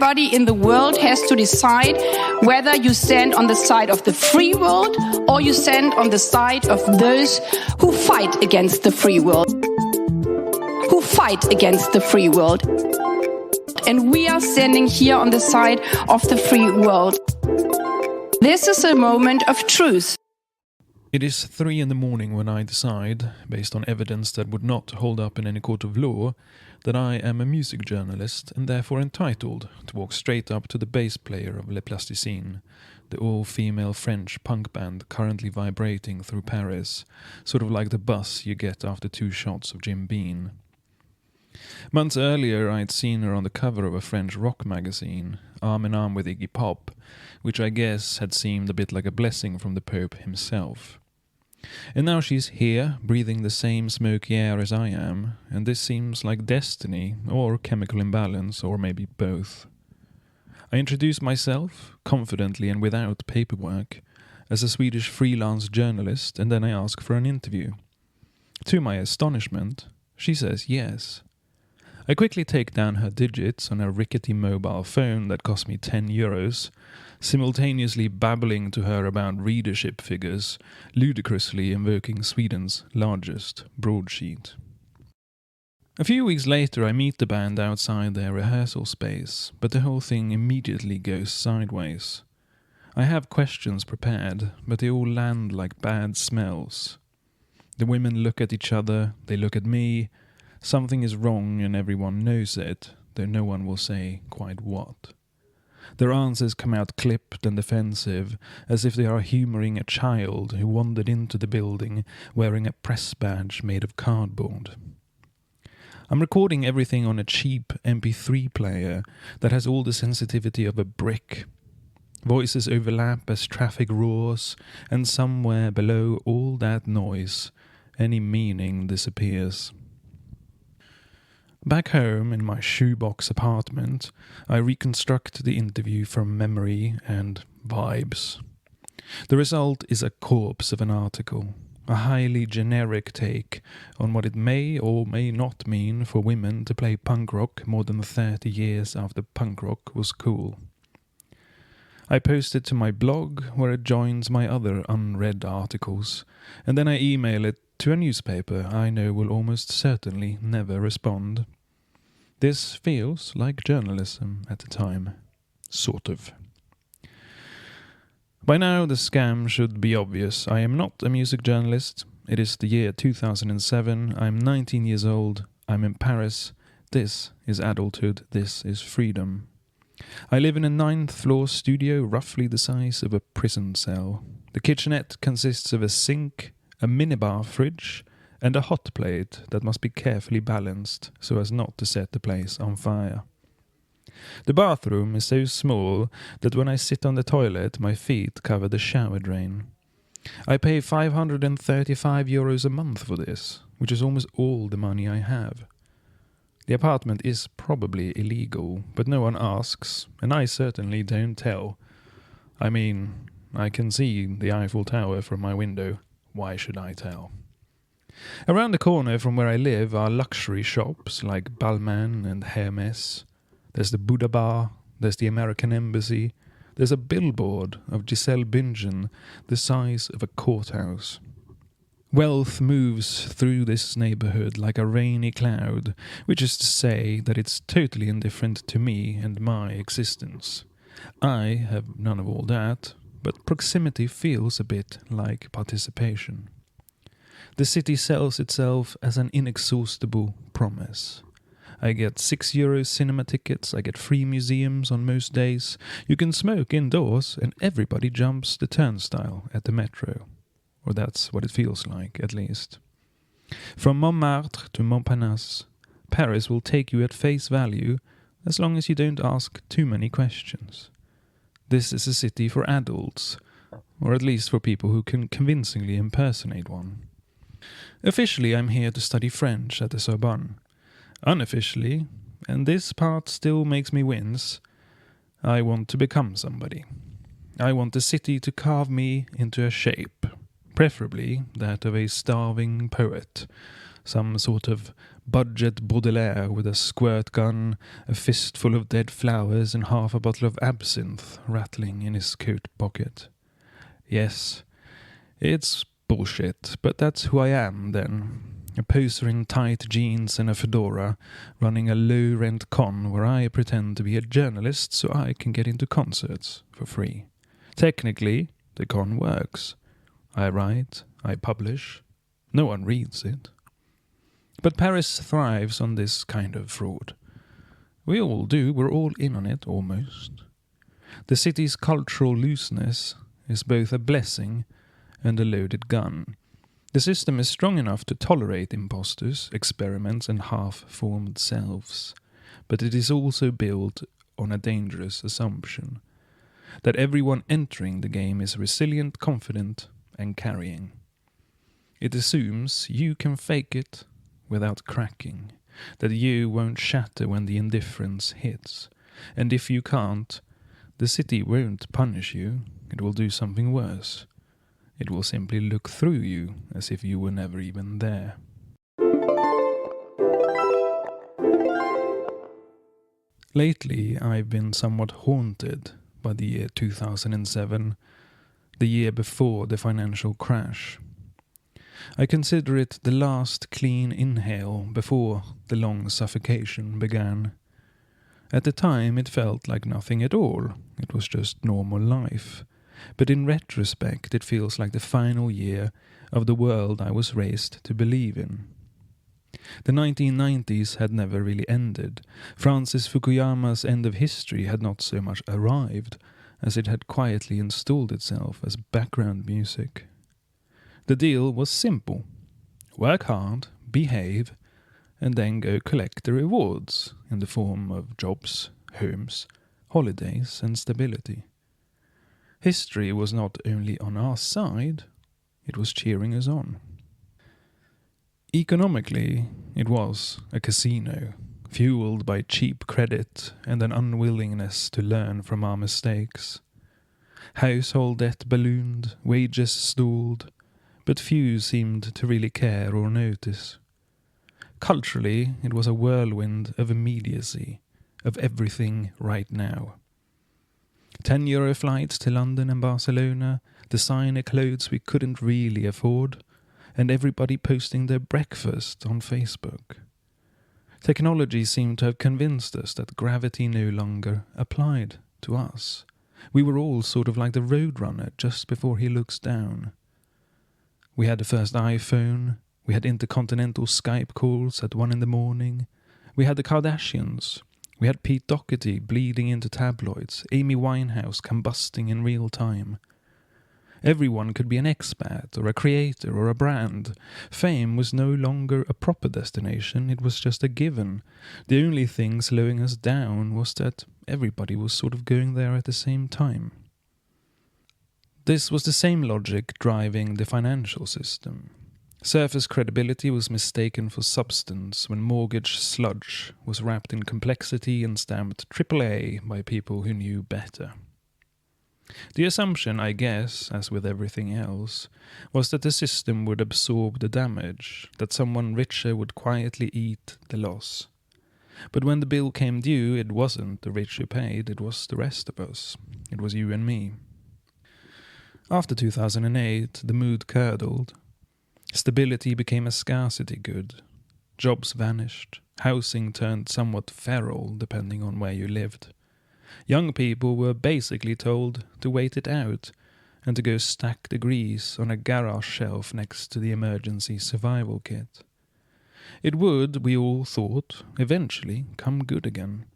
everybody in the world has to decide whether you stand on the side of the free world or you stand on the side of those who fight against the free world. Who fight against the free world. And we are standing here on the side of the free world. This is a moment of truth. It is 3 a.m. when I decide, based on evidence that would not hold up in any court of law, that I am a music journalist and therefore entitled to walk straight up to the bass player of Le Plasticine, the all-female French punk band currently vibrating through Paris, sort of like the buzz you get after 2 shots of Jim Beam. Months earlier I'd seen her on the cover of a French rock magazine, arm in arm with Iggy Pop, which I guess had seemed a bit like a blessing from the Pope himself. And now she's here, breathing the same smoky air as I am, and this seems like destiny, or chemical imbalance, or maybe both. I introduce myself, confidently and without paperwork, as a Swedish freelance journalist, and then I ask for an interview. To my astonishment, she says yes. I quickly take down her digits on a rickety mobile phone that cost me €10, simultaneously babbling to her about readership figures, ludicrously invoking Sweden's largest broadsheet. A few weeks later I meet the band outside their rehearsal space, but the whole thing immediately goes sideways. I have questions prepared, but they all land like bad smells. The women look at each other, they look at me. Something is wrong and everyone knows it, though no one will say quite what. Their answers come out clipped and defensive, as if they are humouring a child who wandered into the building wearing a press badge made of cardboard. I'm recording everything on a cheap MP3 player that has all the sensitivity of a brick. Voices overlap as traffic roars, and somewhere below all that noise, any meaning disappears. Back home in my shoebox apartment, I reconstruct the interview from memory and vibes. The result is a corpse of an article, a highly generic take on what it may or may not mean for women to play punk rock more than 30 years after punk rock was cool. I post it to my blog, where it joins my other unread articles, and then I email it to a newspaper I know will almost certainly never respond. This feels like journalism at the time. Sort of. By now the scam should be obvious. I am not a music journalist. It is the year 2007. I'm 19 years old. I'm in Paris. This is adulthood. This is freedom. I live in a 9th-floor studio roughly the size of a prison cell. The kitchenette consists of a sink, a minibar fridge, and a hot plate that must be carefully balanced so as not to set the place on fire. The bathroom is so small that when I sit on the toilet my feet cover the shower drain. I pay €535 a month for this, which is almost all the money I have. The apartment is probably illegal, but no one asks, and I certainly don't tell. I mean, I can see the Eiffel Tower from my window. Why should I tell? Around the corner from where I live are luxury shops like Balmain and Hermes. There's the Buddha Bar, there's the American Embassy, there's a billboard of Giselle Bündchen the size of a courthouse. Wealth moves through this neighborhood like a rainy cloud, which is to say that it's totally indifferent to me and my existence. I have none of all that, but proximity feels a bit like participation. The city sells itself as an inexhaustible promise. I get €6 cinema tickets, I get free museums on most days, you can smoke indoors, and everybody jumps the turnstile at the metro. Or that's what it feels like, at least. From Montmartre to Montparnasse, Paris will take you at face value as long as you don't ask too many questions. This is a city for adults, or at least for people who can convincingly impersonate one. Officially, I'm here to study French at the Sorbonne. Unofficially, and this part still makes me wince, I want to become somebody. I want the city to carve me into a shape, preferably that of a starving poet, some sort of budget Baudelaire with a squirt gun, a fistful of dead flowers and half a bottle of absinthe rattling in his coat pocket. Yes, it's bullshit, but that's who I am then. A poser in tight jeans and a fedora, running a low-rent con where I pretend to be a journalist so I can get into concerts for free. Technically, the con works. I write, I publish. No one reads it. But Paris thrives on this kind of fraud. We all do, we're all in on it, almost. The city's cultural looseness is both a blessing and a loaded gun. The system is strong enough to tolerate imposters, experiments and half-formed selves. But it is also built on a dangerous assumption. That everyone entering the game is resilient, confident and carrying. It assumes you can fake it without cracking, that you won't shatter when the indifference hits, and if you can't, the city won't punish you, it will do something worse. It will simply look through you as if you were never even there. Lately, I've been somewhat haunted by the year 2007, the year before the financial crash. I consider it the last clean inhale before the long suffocation began. At the time it felt like nothing at all, it was just normal life. But in retrospect it feels like the final year of the world I was raised to believe in. The 1990s had never really ended. Francis Fukuyama's end of history had not so much arrived, as it had quietly installed itself as background music. The deal was simple. Work hard, behave, and then go collect the rewards in the form of jobs, homes, holidays and stability. History was not only on our side, it was cheering us on. Economically, it was a casino, fueled by cheap credit and an unwillingness to learn from our mistakes. Household debt ballooned, wages stalled, but few seemed to really care or notice. Culturally, it was a whirlwind of immediacy, of everything right now. €10 flights to London and Barcelona, designer clothes we couldn't really afford, and everybody posting their breakfast on Facebook. Technology seemed to have convinced us that gravity no longer applied to us. We were all sort of like the roadrunner just before he looks down. We had the first iPhone, we had intercontinental Skype calls at 1 a.m, we had the Kardashians, we had Pete Doherty bleeding into tabloids, Amy Winehouse combusting in real time. Everyone could be an expat or a creator or a brand. Fame was no longer a proper destination, it was just a given. The only thing slowing us down was that everybody was sort of going there at the same time. This was the same logic driving the financial system. Surface credibility was mistaken for substance when mortgage sludge was wrapped in complexity and stamped AAA by people who knew better. The assumption, I guess, as with everything else, was that the system would absorb the damage, that someone richer would quietly eat the loss. But when the bill came due, it wasn't the rich who paid, it was the rest of us. It was you and me. After 2008, the mood curdled. Stability became a scarcity good. Jobs vanished. Housing turned somewhat feral, depending on where you lived. Young people were basically told to wait it out and to go stack degrees on a garage shelf next to the emergency survival kit. It would, we all thought, eventually come good again.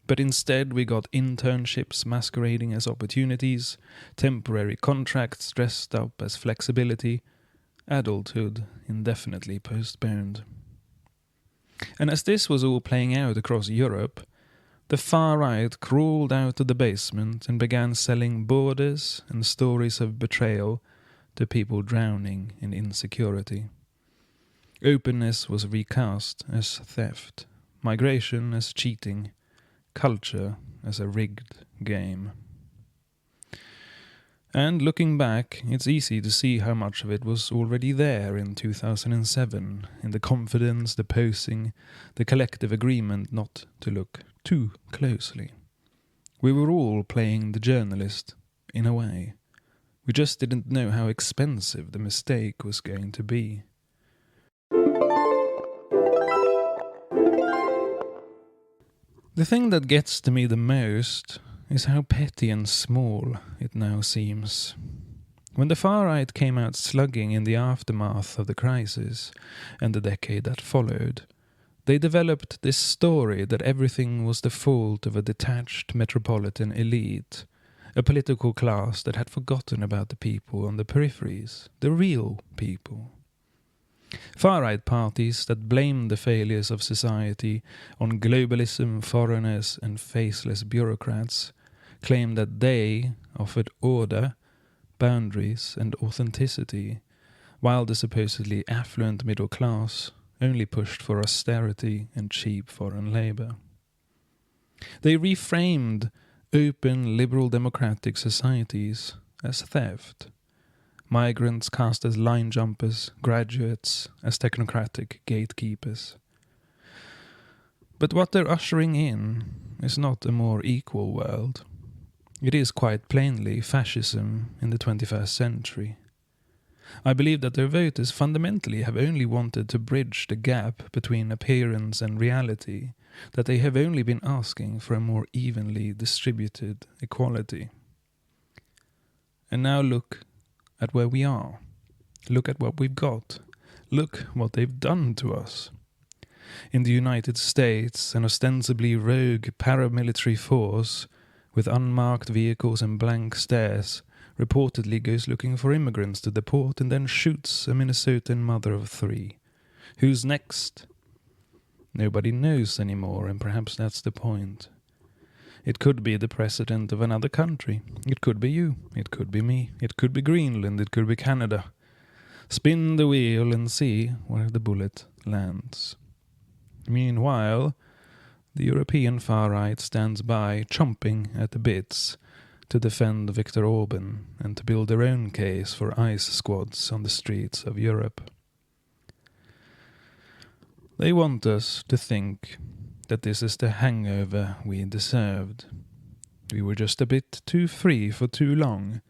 But instead we got internships masquerading as opportunities, temporary contracts dressed up as flexibility, adulthood indefinitely postponed. And as this was all playing out across Europe, the far right crawled out of the basement and began selling borders and stories of betrayal to people drowning in insecurity. Openness was recast as theft, migration as cheating, culture as a rigged game. And looking back, it's easy to see how much of it was already there in 2007, in the confidence, the posing, the collective agreement not to look too closely. We were all playing the journalist, in a way. We just didn't know how expensive the mistake was going to be. The thing that gets to me the most is how petty and small it now seems. When the far right came out slugging in the aftermath of the crisis and the decade that followed, they developed this story that everything was the fault of a detached metropolitan elite, a political class that had forgotten about the people on the peripheries, the real people. Far-right parties that blamed the failures of society on globalism, foreigners and faceless bureaucrats claimed that they offered order, boundaries and authenticity, while the supposedly affluent middle class only pushed for austerity and cheap foreign labour. They reframed open, liberal democratic societies as theft, migrants cast as line jumpers, graduates as technocratic gatekeepers. But what they're ushering in is not a more equal world. It is quite plainly fascism in the 21st century. I believe that their voters fundamentally have only wanted to bridge the gap between appearance and reality, that they have only been asking for a more evenly distributed equality. And now look at where we are. Look at what we've got. Look what they've done to us. In the United States, an ostensibly rogue paramilitary force with unmarked vehicles and blank stares reportedly goes looking for immigrants to deport and then shoots a Minnesotan mother of 3. Who's next? Nobody knows anymore, and perhaps that's the point. It could be the president of another country. It could be you. It could be me. It could be Greenland. It could be Canada. Spin the wheel and see where the bullet lands. Meanwhile, the European far-right stands by, chomping at the bits, to defend Viktor Orban and to build their own case for ICE squads on the streets of Europe. They want us to think that this is the hangover we deserved. We were just a bit too free for too long,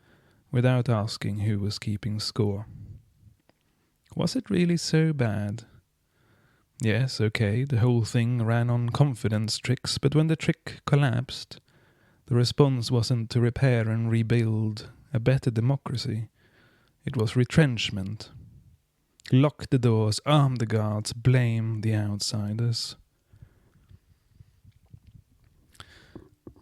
without asking who was keeping score. Was it really so bad? Yes, okay, the whole thing ran on confidence tricks, but when the trick collapsed, the response wasn't to repair and rebuild a better democracy. It was retrenchment. Lock the doors, arm the guards, blame the outsiders.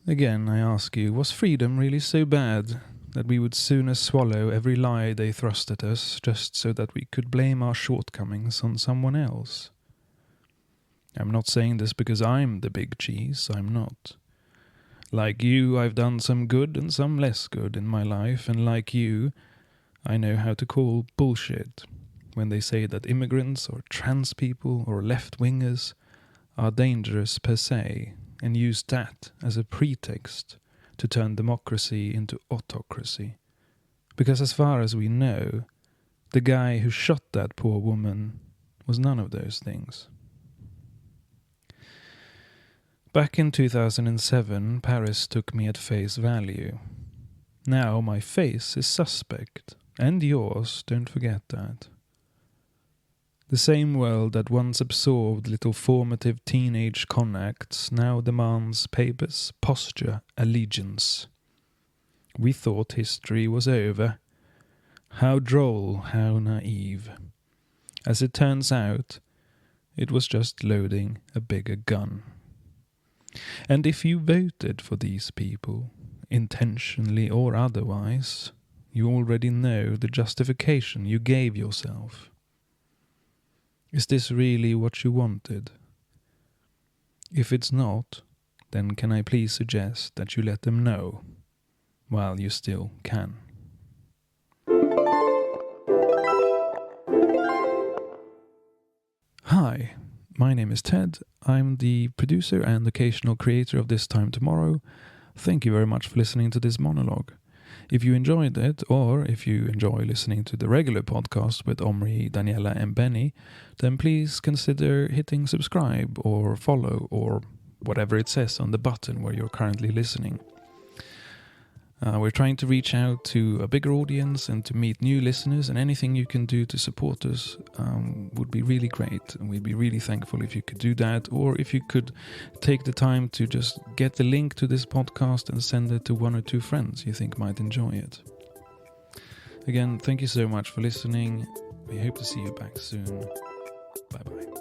Again, I ask you, was freedom really so bad that we would sooner swallow every lie they thrust at us just so that we could blame our shortcomings on someone else? I'm not saying this because I'm the big cheese, I'm not. Like you, I've done some good and some less good in my life, and like you, I know how to call bullshit when they say that immigrants or trans people or left-wingers are dangerous per se, and use that as a pretext to turn democracy into autocracy. Because as far as we know, the guy who shot that poor woman was none of those things. Back in 2007, Paris took me at face value. Now my face is suspect, and yours, don't forget that. The same world that once absorbed little formative teenage con acts now demands papers, posture, allegiance. We thought history was over. How droll, how naive. As it turns out, it was just loading a bigger gun. And if you voted for these people, intentionally or otherwise, you already know the justification you gave yourself. Is this really what you wanted? If it's not, then can I please suggest that you let them know, while you still can. Hi, my name is Ted. I'm the producer and occasional creator of This Time Tomorrow. Thank you very much for listening to this monologue. If you enjoyed it, or if you enjoy listening to the regular podcast with Omri, Daniela and Benny, then please consider hitting subscribe or follow or whatever it says on the button where you're currently listening. We're trying to reach out to a bigger audience and to meet new listeners, and anything you can do to support us would be really great. And we'd be really thankful if you could do that, or if you could take the time to just get the link to this podcast and send it to one or two friends you think might enjoy it. Again, thank you so much for listening. We hope to see you back soon. Bye-bye.